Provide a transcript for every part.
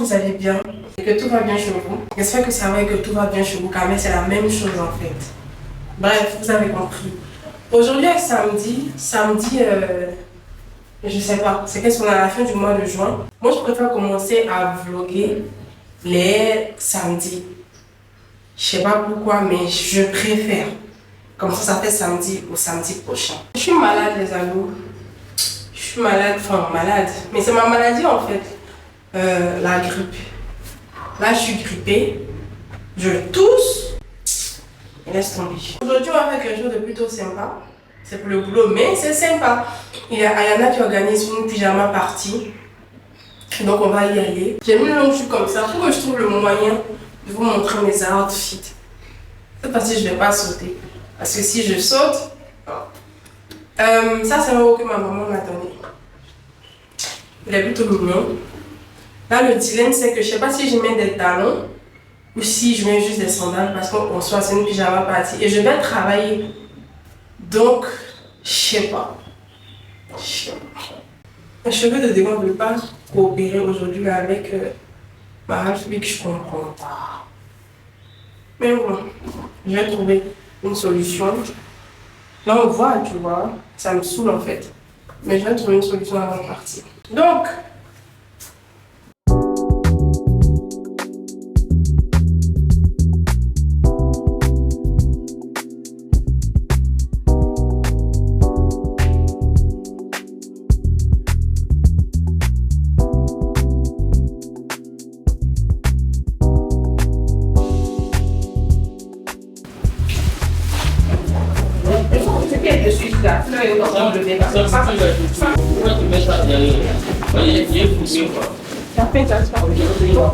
vous allez bien et que tout va bien chez vous. J'espère que ça va et que tout va bien chez vous, car c'est la même chose en fait. Bref, vous avez compris. Aujourd'hui est samedi, je sais pas, c'est qu'est-ce qu'on a à la fin du mois de juin. Moi, je préfère commencer à vlogger les samedis. Je sais pas pourquoi, mais je préfère. Comme ça fait samedi au samedi prochain. Je suis malade, les amis. Je suis malade, mais c'est ma maladie en fait. La grippe. Là, je suis grippée. Je tousse. Et laisse tomber. Aujourd'hui, on va faire quelque chose de plutôt sympa. C'est pour le boulot, mais c'est sympa. Il y a Ayana qui organise une pyjama party. Donc, on va y aller. J'ai mis le long jus comme ça pour que je trouve le moyen de vous montrer mes outfits. Cette fois-ci, je ne vais pas sauter. Parce que si je saute... ça, c'est un haut que ma maman m'a donné. Il est plutôt mignon. Là, le dilemme, c'est que je ne sais pas si je mets des talons ou si je mets juste des sandales parce qu'on soit c'est une pyjama party. Et je vais travailler. Donc, je sais pas. Mes cheveux de devant ne veulent pas coopérer aujourd'hui avec ma housewife, je comprends pas. Mais bon, je vais trouver une solution. Là, on voit, tu vois, ça me saoule en fait. Mais je vais trouver une solution avant de partir. Donc,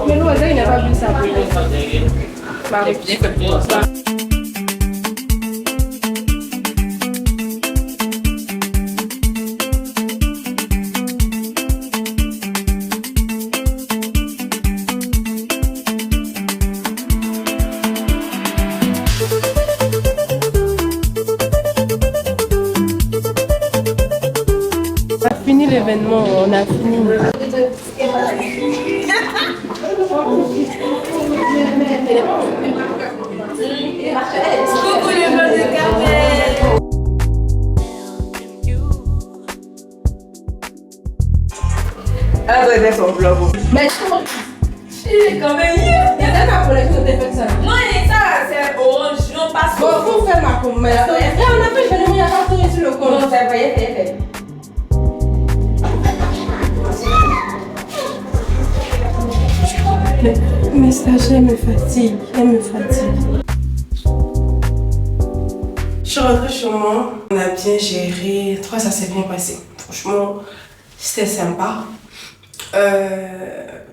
mais nous, il n'a pas vu ça. On a fini l'événement, on a fini. Coucou les bonnes de Carmel. Elle doit être son vlog. Mais je suis quand même hier. Il y a pas pour les choses de faire ça. Non, ça c'est orange, non pas ça. Bon, vous faites ma commande. Et on a fait le meilleur partout sur le compte. Non, ça va y être. Mes stagiaires me fatiguent, elles me fatiguent. Je suis rentrée chez moi, on a bien géré, toi ça s'est bien passé. Franchement, c'était sympa.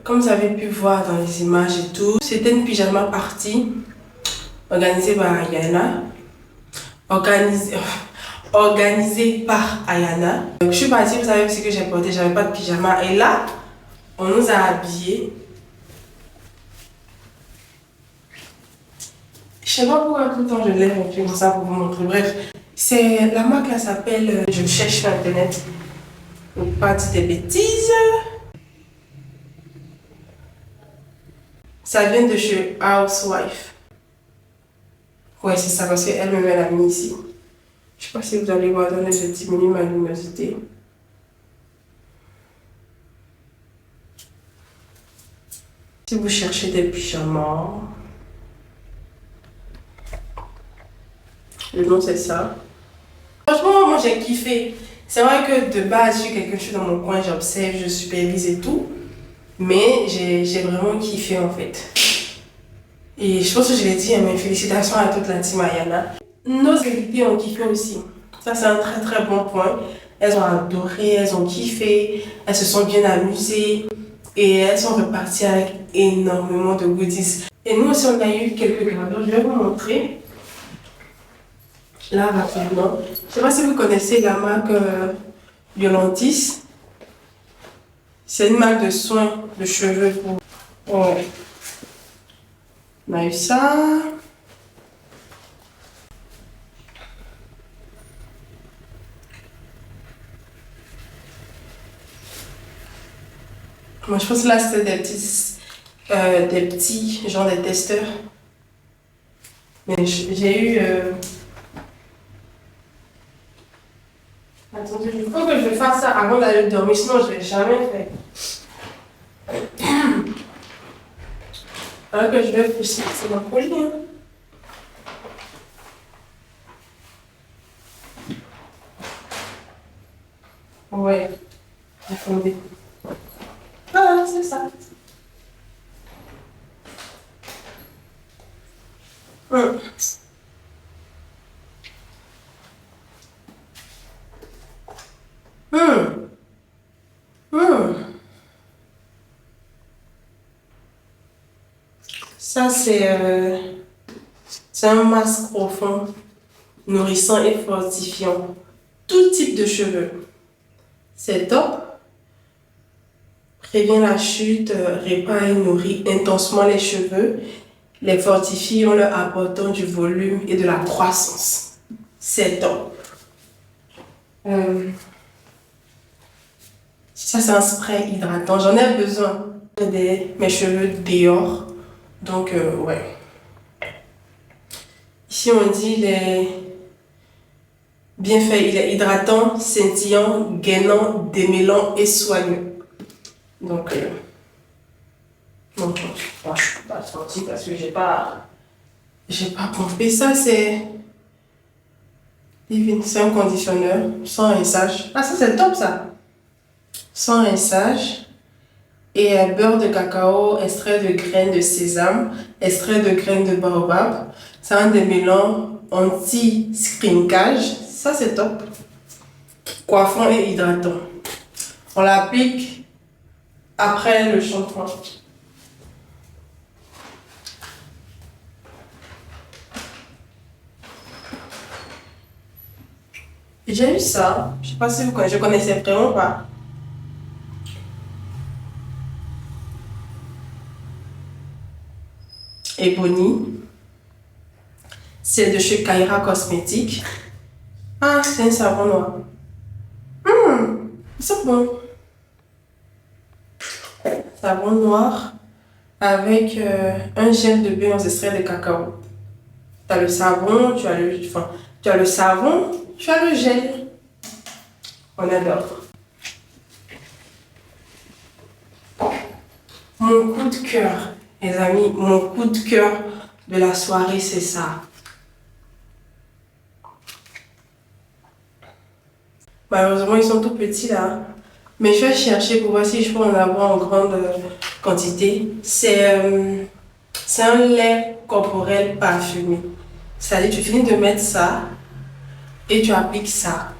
Comme vous avez pu voir dans les images et tout, c'était une pyjama party organisée par Ayana. Organisée par Ayana. Je suis partie, vous savez ce que j'ai porté, j'avais pas de pyjama. Et là, on nous a habillés. Je sais pas pourquoi tout le temps je lève mon pied comme ça pour vous montrer. Bref, la marque là s'appelle, je cherche sur internet, pour pas dire des bêtises. Ça vient de chez Housewife. Ouais, c'est ça, parce qu'elle me l'a mis ici. Je sais pas si vous allez voir, donner je diminue ma luminosité. Si vous cherchez des pyjamas, le nom c'est ça. Franchement, moi j'ai kiffé. C'est vrai que de base, je suis quelqu'un, je suis dans mon coin, j'observe, je supervise et tout. Mais j'ai vraiment kiffé en fait. Et je pense que je l'ai dit, mais félicitations à toute la team Ayana. Nos invités ont kiffé aussi. Ça c'est un très très bon point. Elles ont adoré, elles ont kiffé, elles se sont bien amusées. Et elles sont reparties avec énormément de goodies. Et nous aussi on a eu quelques cadeaux, je vais vous montrer. Là, rapidement. Je ne sais pas si vous connaissez la marque Violentis. C'est une marque de soins de cheveux. Ouais. On a eu ça. Moi, je pense que là, c'était des petits des petits, genre des testeurs. Mais j'ai eu... Attendez, il faut que je fasse ça avant d'aller dormir, sinon je ne l'ai jamais fait. Alors que je vais pousser, c'est ma folie. Hein. Ouais, attendez. Voilà, c'est ça. Hum. Hum. Hum. Ça, c'est un masque profond, nourrissant et fortifiant. Tout type de cheveux. C'est top. Prévient la chute, répare et nourrit intensement les cheveux, les fortifie en leur apportant du volume et de la croissance. C'est top. Ça, c'est un spray hydratant. J'en ai besoin. J'ai mes cheveux dehors. Donc, ouais. Ici, on dit les bienfaits. Il est hydratant, scintillant, gainant, démêlant et soigneux. Donc, bon, moi, je ne suis pas sortie parce que j'ai pas pompé. Ça, c'est un conditionneur sans rinçage. Ah, ça, c'est top, ça. Sans rinçage. Et beurre de cacao, extrait de graines de sésame, extrait de graines de baobab. C'est un démêlant anti-scrinkage. Ça, c'est top. Coiffant et hydratant. On l'applique après le shampoing. J'ai eu ça. Je ne sais pas si vous connaissez. Je connaissais vraiment pas. Ebony. C'est de chez Kaira Cosmétiques. Ah, c'est un savon noir. C'est bon. Savon noir avec un gel de bain aux extraits de cacao. Tu as le savon, tu as le savon, tu as le gel. On adore. Mon coup de cœur, les amis, mon coup de cœur de la soirée, c'est ça. Malheureusement, ils sont tout petits là. Mais je vais chercher pour voir si je peux en avoir en grande quantité. C'est un lait corporel parfumé. C'est-à-dire, tu finis de mettre ça et tu appliques ça.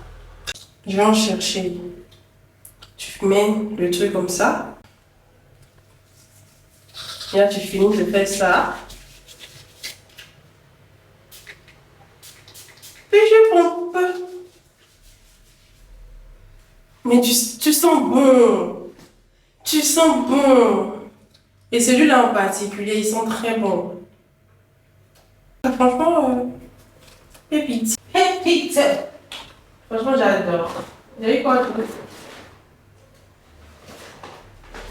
Je vais en chercher. Tu mets le truc comme ça. Et là, tu finis de faire ça. Puis je pompe. Mais tu sens bon. Tu sens bon. Et celui-là en particulier, ils sont très bons. Franchement, pépite. Pépite. Franchement, j'adore. Vous avez quoi?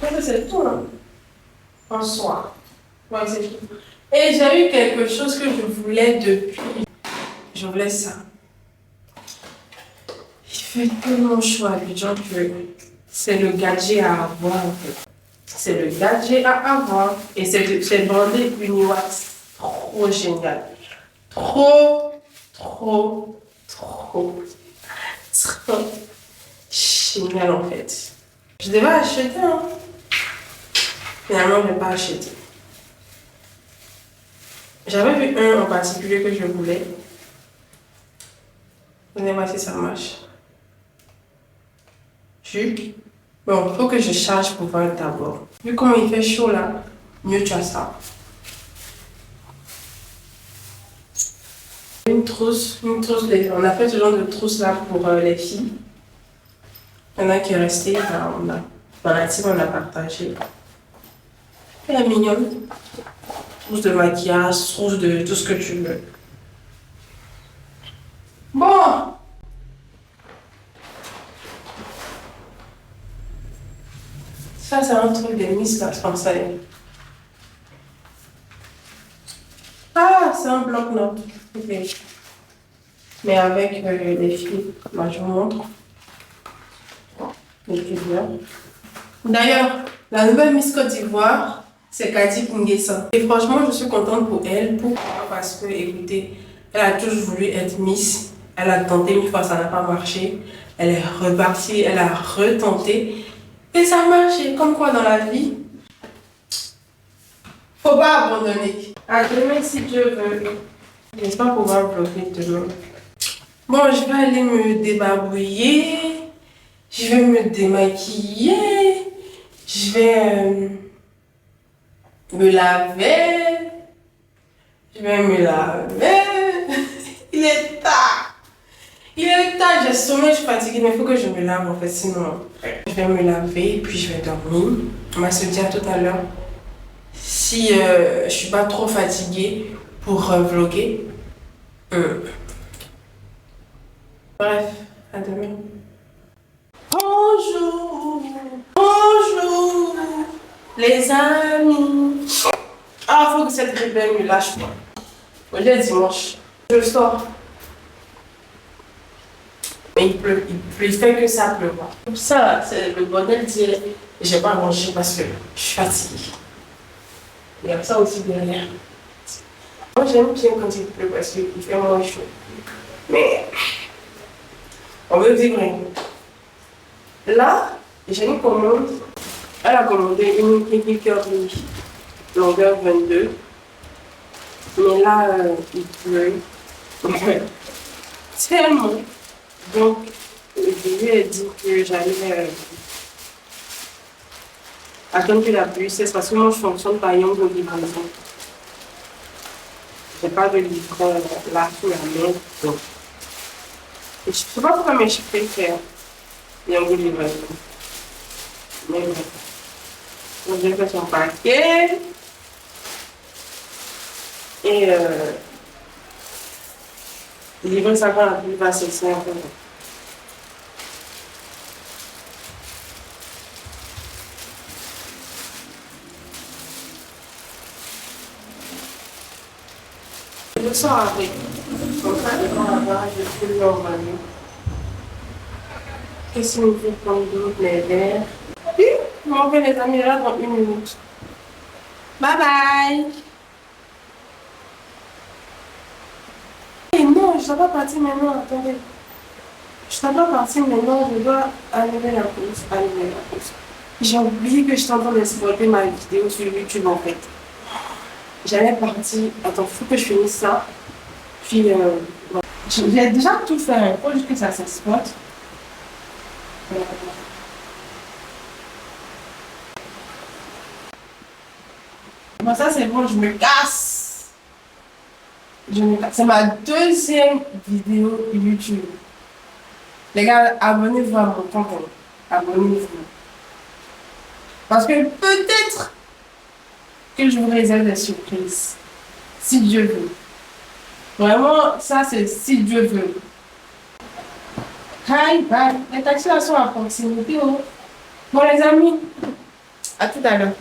Je pense que c'est tout, hein. En soi. Ouais, c'est tout. Et j'ai eu quelque chose que je voulais depuis. Je voulais ça. Il fait tellement chaud à Abidjan que c'est le gadget à avoir, en fait. C'est le gadget à avoir. Et c'est bandé Uniwatt. Trop génial. Trop génial, en fait. Je devais acheter, hein. Finalement, je n'ai pas acheté. J'avais vu un en particulier que je voulais. On va voir si ça marche. Bon, il faut que je charge pour voir d'abord. Vu comment il fait chaud là, mieux tu as ça. Une trousse, on a fait ce genre de trousse là pour les filles. Il y en a qui est resté, dans la team on a partagé. Elle est mignonne. Trousse de maquillage, trousse de tout ce que tu veux. Bon! Ça, c'est un truc de Miss là, je pense. Ah, c'est un bloc-notes. Ok. Mais avec les fils. Bah, je vous montre. D'ailleurs, la nouvelle Miss Côte d'Ivoire, c'est Kadi Nguessan. Et franchement, je suis contente pour elle. Pourquoi? Parce que, écoutez, elle a toujours voulu être Miss. Elle a tenté une fois, ça n'a pas marché. Elle est repartie, elle a retenté. Et ça a marché. Comme quoi, dans la vie, faut pas abandonner. À demain, si Dieu veut. J'espère pouvoir vlogger demain. Bon, je vais aller me débarbouiller. Je vais me démaquiller. Je vais me laver. Je vais me laver. Il est tard. Il est tard, j'ai sommeil, je suis fatiguée, mais il faut que je me lave en fait, sinon je vais me laver et puis je vais dormir. On va se dire tout à l'heure si je suis pas trop fatiguée pour vlogger. Bref, à demain. Bonjour, bonjour les amis. Ah, faut que cette rebelle me lâche pas. Aujourd'hui est dimanche, je sors. Mais il pleut, il fait que ça pleut. Comme ça, c'est le bordel d'hier. J'ai pas mangé parce que je suis fatiguée. Il y a ça aussi derrière. Moi, j'aime bien quand il pleut parce qu'il fait moins chaud. Mais on veut vivre. Là, j'ai une commande. Elle a commandé une curly longueur 22. Mais là, il pleut. Tellement. Donc, je lui ai dit que j'allais attendre que la pluie cesse parce que moi je fonctionne par Young de livraison. Je n'ai pas de livre là sous la main. Donc. Et je ne sais pas pourquoi mais je préfère Young de livraison. Mais bon. Donc j'ai fait son paquet. Et livrer ça quand la pluie va cesser un peu. Je sors avec. Comme ça, je prends la barre, je fais normalement. Qu'est-ce qu'il me fait comme d'autres, les verres? Puis, je m'en vais les amis là dans 1 minute. Bye bye! Et non, je ne dois pas partir maintenant, attendez. Je ne dois pas partir maintenant, je dois allumer la pause. J'ai oublié que je suis en train d'exploiter ma vidéo sur YouTube en fait. J'allais partir. Attends, il faut que je finisse ça. Puis, j'ai déjà tout fait. Il faut juste que ça s'exporte. Bon, ça c'est bon, je me casse. C'est ma deuxième vidéo YouTube. Les gars, abonnez-vous à mon compte. Abonnez-vous. Parce que peut-être que je vous réserve des surprises. Si Dieu veut. Vraiment, ça c'est si Dieu veut. Bye bye. Les taxis là sont à proximité. Oh. Bon les amis, à tout à l'heure.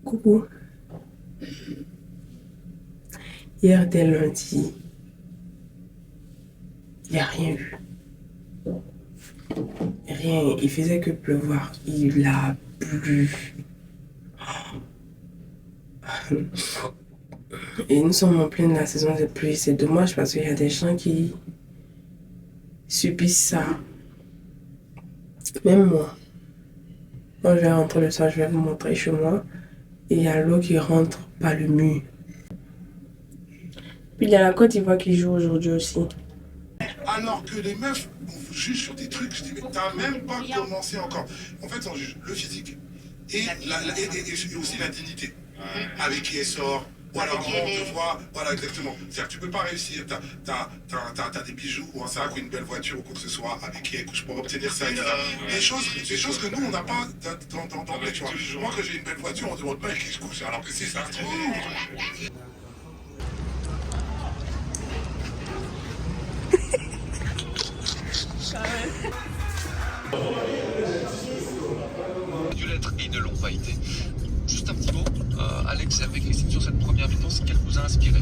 Coucou. Hier dès lundi, il n'y a rien eu. Rien, il faisait que pleuvoir. Il a plu. Et nous sommes en pleine la saison de pluie. C'est dommage parce qu'il y a des gens qui subissent ça. Même moi. Quand je vais rentrer le soir, je vais vous montrer chez moi. Et il y a l'eau qui rentre par le mur. Puis il y a la Côte d'Ivoire qui joue aujourd'hui aussi. Alors que les meufs, on vous juge sur des trucs, je dis, mais t'as même pas commencé encore. En fait, on juge le physique et aussi la dignité. Avec qui elle sort, Ou alors on te voit, voilà exactement. C'est-à-dire que tu peux pas réussir, t'as des bijoux ou un sac ou une belle voiture ou quoi que ce soit avec qui je pourrais obtenir ça, etc. Des choses que nous on n'a pas d'emblée, tu vois. Moi quand j'ai une belle voiture, on ne demande pas avec qui je couche, alors que si ça se trouve. Dû l'être et ne l'ont pas été. Juste un petit mot, Alex avec Christine sur cette première mi-temps, ce qu'elle vous a inspiré.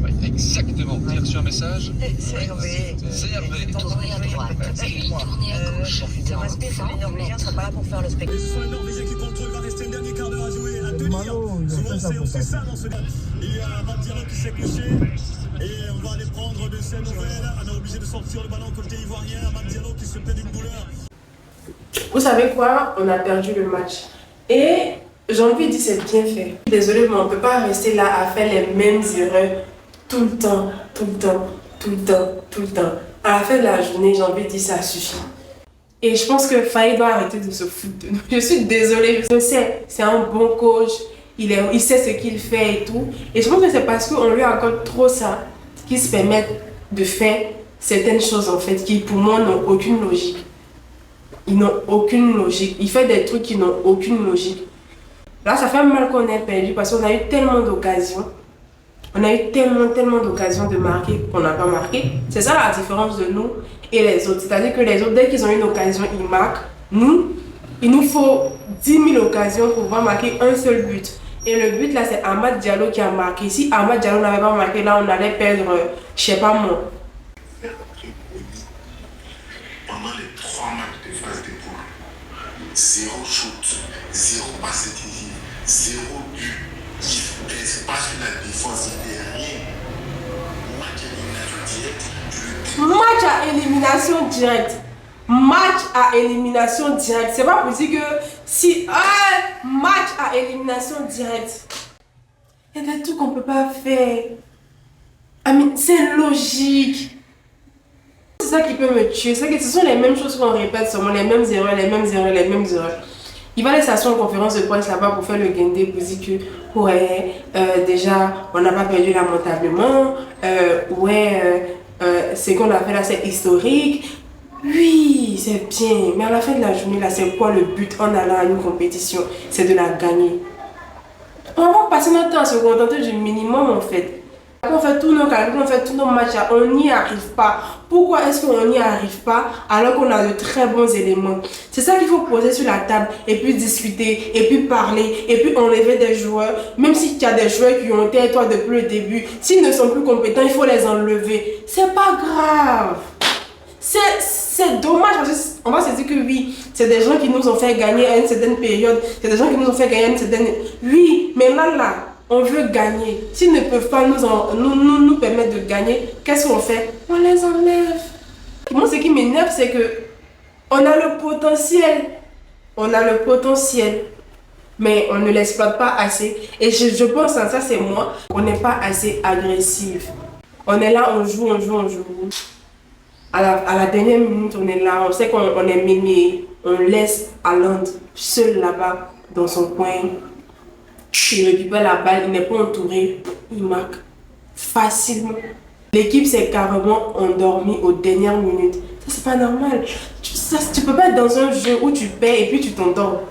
Oui, exactement. Vous avez reçu un message. C'est Hervé. C'est Hervé. Tournez à droite, puis tournez à gauche. Dans 100 les Norvégiens ne sont pas là pour faire le spectacle. Ce sont les Norvégiens qui contrôlent, il va rester un dernier quart d'heure à jouer, à tenir. Souvent c'est ça dans ce match. Il y a Mabdiano qui s'est couché. Et on va aller prendre de ces nouvelles. On est obligé de sortir le ballon côté ivoirien. Mabdiano qui se plaît d'une douleur. Vous savez quoi? On a perdu le match. Et j'ai envie de dire c'est bien fait. Désolée, mais on ne peut pas rester là à faire les mêmes erreurs tout le temps, tout le temps, tout le temps, tout le temps. À la fin de la journée, j'ai envie de dire ça suffit. Et je pense que Faye doit arrêter de se foutre de nous. Je suis désolée, je sais, c'est un bon coach, il sait ce qu'il fait et tout. Et je pense que c'est parce qu'on lui accorde trop ça qu'il se permet de faire certaines choses en fait qui pour moi n'ont aucune logique. Ils n'ont aucune logique. Il fait des trucs qui n'ont aucune logique. Là, ça fait mal qu'on ait perdu parce qu'on a eu tellement d'occasions. On a eu tellement d'occasions de marquer qu'on n'a pas marqué. C'est ça la différence de nous et les autres. C'est-à-dire que les autres, dès qu'ils ont une occasion, ils marquent. Nous, il nous faut 10 000 occasions pour pouvoir marquer un seul but. Et le but là, c'est Amad Diallo qui a marqué. Si Amad Diallo n'avait pas marqué, là, on allait perdre, je sais pas moi. Pendant les 3 matchs de phase de poule, 0 shoot, 0 passe décisive, 0 but. Il ne pèse pas sur la défense, il n'est rien. Match à élimination directe. Match à élimination directe. C'est pas possible que si match à élimination directe. Il y a des trucs qu'on peut pas faire. C'est logique. C'est ça qui peut me tuer. C'est que ce sont les mêmes choses qu'on répète seulement, les mêmes erreurs, les mêmes erreurs, les mêmes erreurs. Il va aller s'asseoir en conférence de presse là-bas pour faire le guindé pour dire que ouais, déjà on n'a pas perdu lamentablement, ce qu'on a fait là c'est historique. Oui, c'est bien, mais à la fin de la journée là, c'est quoi le but en allant à une compétition? C'est de la gagner. On va passer notre temps à se contenter du minimum en fait. Quand on fait tous nos calculs, on fait tous nos matchs, on n'y arrive pas. Pourquoi est-ce qu'on n'y arrive pas alors qu'on a de très bons éléments? C'est ça qu'il faut poser sur la table et puis discuter, et puis parler, et puis enlever des joueurs. Même s'il y a des joueurs qui ont été avec toi depuis le début, s'ils ne sont plus compétents, il faut les enlever. C'est pas grave. C'est dommage parce qu'on va se dire que oui, c'est des gens qui nous ont fait gagner à une certaine période, c'est des gens qui nous ont fait gagner à une certaine... Oui, mais là, on veut gagner. S'ils ne peuvent pas nous permettre de gagner, qu'est-ce qu'on fait? On les enlève. Moi, ce qui m'énerve, c'est que on a le potentiel. On a le potentiel. Mais on ne l'exploite pas assez. Et je pense à ça, c'est moi. On n'est pas assez agressif. On est là, on joue. À la dernière minute, on est là. On sait qu'on est mené. On laisse Haaland seul là-bas, dans son coin. Il récupère la balle, il n'est pas entouré, il marque facilement. L'équipe s'est carrément endormie aux dernières minutes. Ça, c'est pas normal. Tu peux pas être dans un jeu où tu perds et puis tu t'endors.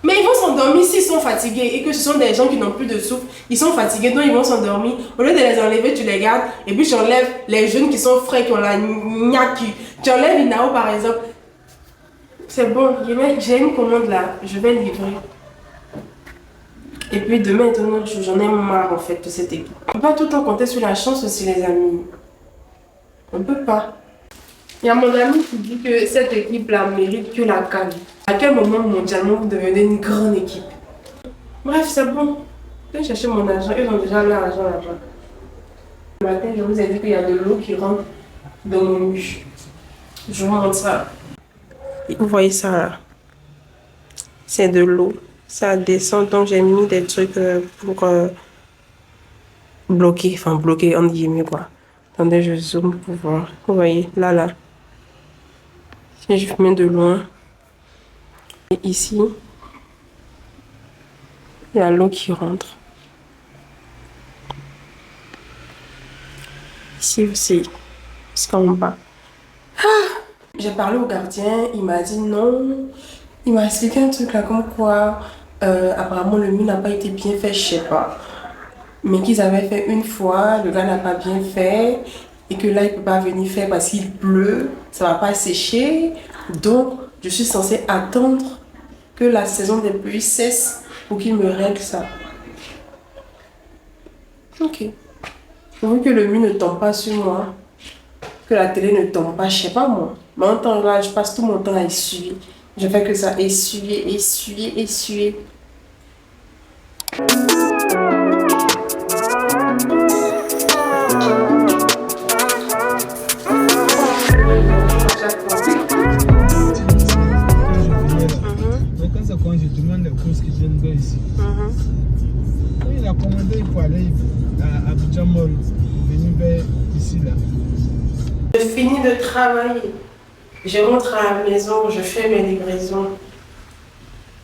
Mais ils vont s'endormir s'ils sont fatigués et que ce sont des gens qui n'ont plus de souffle. Ils sont fatigués, donc ils vont s'endormir. Au lieu de les enlever, tu les gardes et puis tu enlèves les jeunes qui sont frais, qui ont la gnaki. Tu enlèves Inao par exemple. C'est bon, j'ai une commande là, je vais livrer. Et puis demain est un autre jour, j'en ai marre en fait de cette équipe. On ne peut pas tout le temps compter sur la chance aussi les amis. On ne peut pas. Il y a mon ami qui dit que cette équipe là mérite que la CAN. À quel moment mondialement vous devenez une grande équipe? Bref, c'est bon. Je vais chercher mon argent, ils ont déjà leur argent là-bas. Le matin, je vous ai dit qu'il y a de l'eau qui rentre dans mon mur. Je vous montre ça. Vous voyez ça là? C'est de l'eau. Ça descend, donc j'ai mis des trucs pour bloquer entre guillemets quoi. Attendez, je zoome pour voir. Vous voyez, là. Si je mets de loin, et ici, il y a l'eau qui rentre. Ici aussi. C'est comme bas. J'ai parlé au gardien, il m'a dit non. Il m'a expliqué un truc là comme quoi apparemment le mur n'a pas été bien fait, je sais pas. Mais qu'ils avaient fait une fois, le gars n'a pas bien fait et que là il peut pas venir faire parce qu'il pleut, ça va pas sécher. Donc je suis censée attendre que la saison des pluies cesse pour qu'il me règle ça. Ok. Vu que le mur ne tombe pas sur moi, que la télé ne tombe pas, je sais pas moi. Mais en temps là, je passe tout mon temps à essuyer. Je fais que ça, essuyer, essuyer, essuyer. Quand c'est quand je demande les courses que je viens de faire ici. Quand il a commandé pour aller à Abidjan Mall, venir vers ici là. Je finis de travailler. Je rentre à la maison, je fais mes livraisons.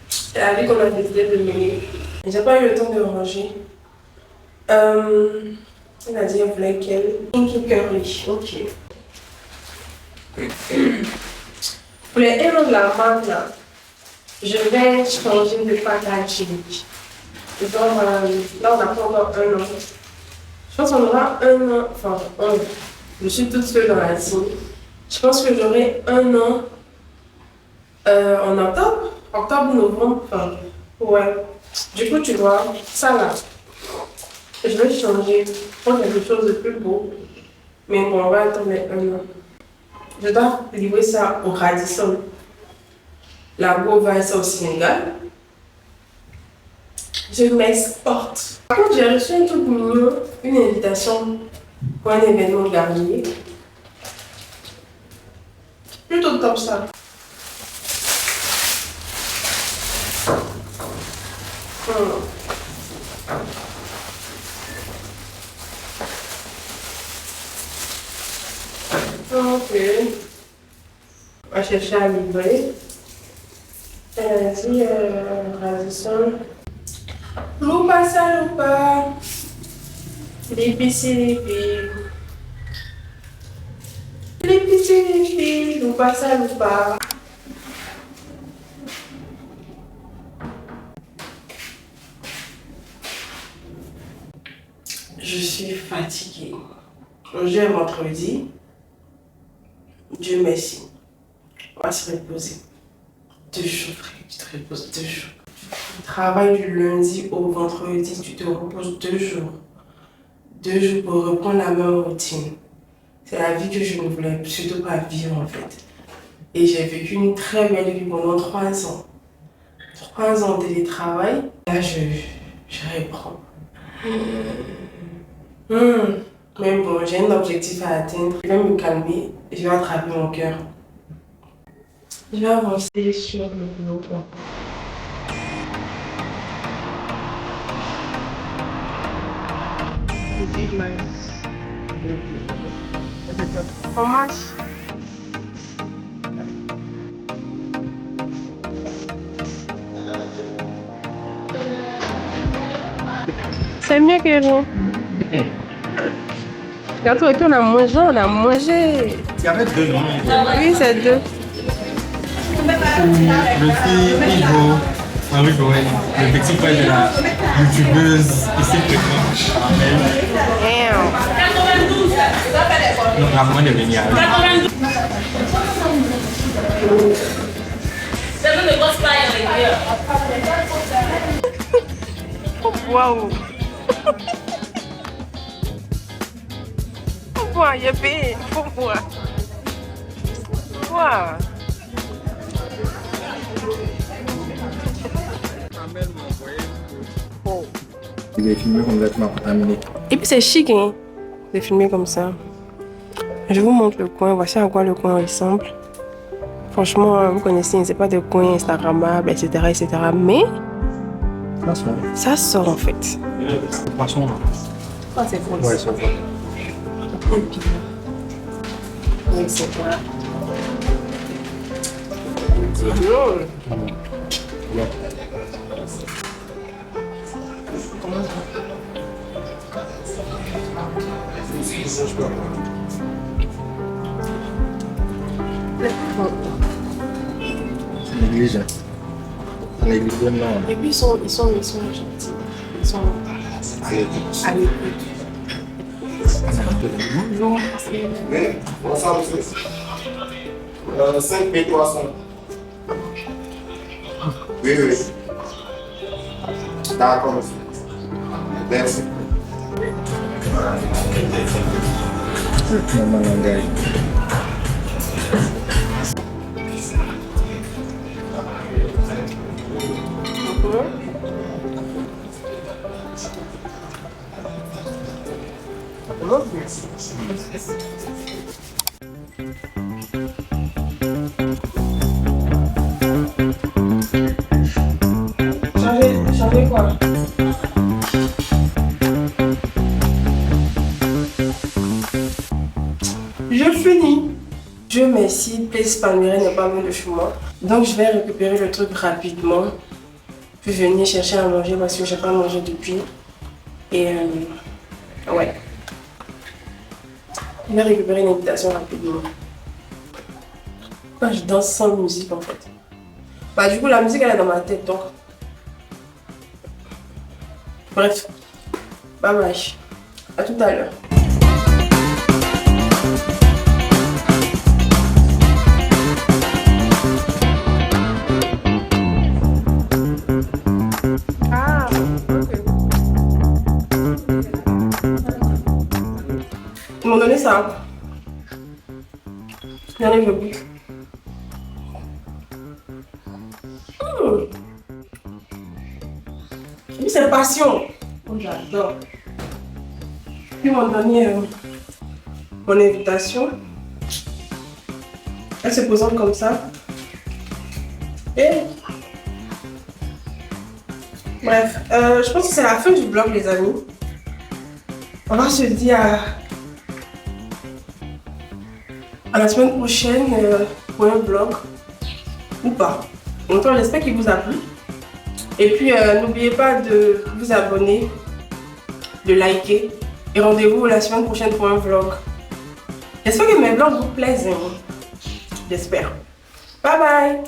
C'est la vie qu'on a décidé de mener. J'ai pas eu le temps de ranger. Elle a dit qu'elle voulait qu'elle. Pinky Curly, ok. Pour les héros de la marque là, je vais changer de packaging. Donc là on n'a pas encore 1 an. Je pense qu'on aura 1 an, enfin je suis toute seule dans la team. Je pense que j'aurai 1 an en octobre, novembre, enfin, ouais. Du coup, tu vois, ça là, je vais changer, prendre quelque chose de plus beau. Mais bon, on va attendre 1 an. Je dois livrer ça au Radisson. La go va ça au Sénégal. Je m'exporte. Par contre, j'ai reçu un truc mignon, une invitation pour un événement garnier. Plutôt top ça. Ok. On va chercher à livrer. Elle a dit Radisson. Loupa ça loupa. Lipi. Loupa ça loupa. Je suis fatiguée. Aujourd'hui est vendredi. Dieu merci. On va se reposer. 2 jours, frère. Tu te reposes 2 jours. Tu travailles du lundi au vendredi. Tu te reposes 2 jours. 2 jours pour reprendre la même routine. C'est la vie que je ne voulais surtout pas vivre en fait. Et j'ai vécu une très belle vie pendant 3 ans. 3 ans de télétravail. Là, je reprends. Mais bon, j'ai un objectif à atteindre. Je vais me calmer et je vais attraper mon cœur. Je vais avancer sur le boulot. On marche. C'est mieux que rien. Quand on a mangé. Il y avait 2 noms. Oui, c'est 2. Le petit Ivo, Marie-Joël, le petit frère de la youtubeuse ici présente, Amel. Non, la maman de Bénia. Waouh! Pourquoi? Il y a bien. Pourquoi? Waouh! Il est filmé complètement contaminé. Et puis c'est chic, hein, de filmer comme ça. Je vous montre le coin. Voici à quoi le coin ressemble. Franchement, vous connaissez, c'est pas des coins instagrammables, etc., etc. Mais ça sort en fait. Le poisson là. Ah, c'est bon. Ouais, ça va. Et puis, oui, c'est quoi? Néglige. Néglige non. Et puis ils sont gentils. Ils sont à l'écoute. Bonjour. Bonsoir, monsieur. 5 B300. Oui, oui. D'accord, monsieur. Merci. Maman langage. Changer quoi? Je finis. Dieu merci, Place Palmyra n'est pas loin de chez moi. Donc je vais récupérer le truc rapidement. Puis venir chercher à manger parce que j'ai pas mangé depuis. Et ouais. Je vais récupérer une invitation rapidement. Moi je danse sans musique en fait. Bah du coup la musique elle est dans ma tête donc. Bref. Bye bye. À tout à l'heure. Ils m'ont donné ça. J'en ai le goût. C'est passion. Oh, j'adore. Ils m'ont donné mon invitation. Elle se présente comme ça. Et bref, je pense que c'est la fin du vlog les amis. On va se dire à la semaine prochaine pour un vlog ou pas. Donc j'espère qu'il vous a plu. Et puis n'oubliez pas de vous abonner, de liker. Et rendez-vous la semaine prochaine pour un vlog. J'espère que mes vlogs vous plaisent. J'espère. Bye bye.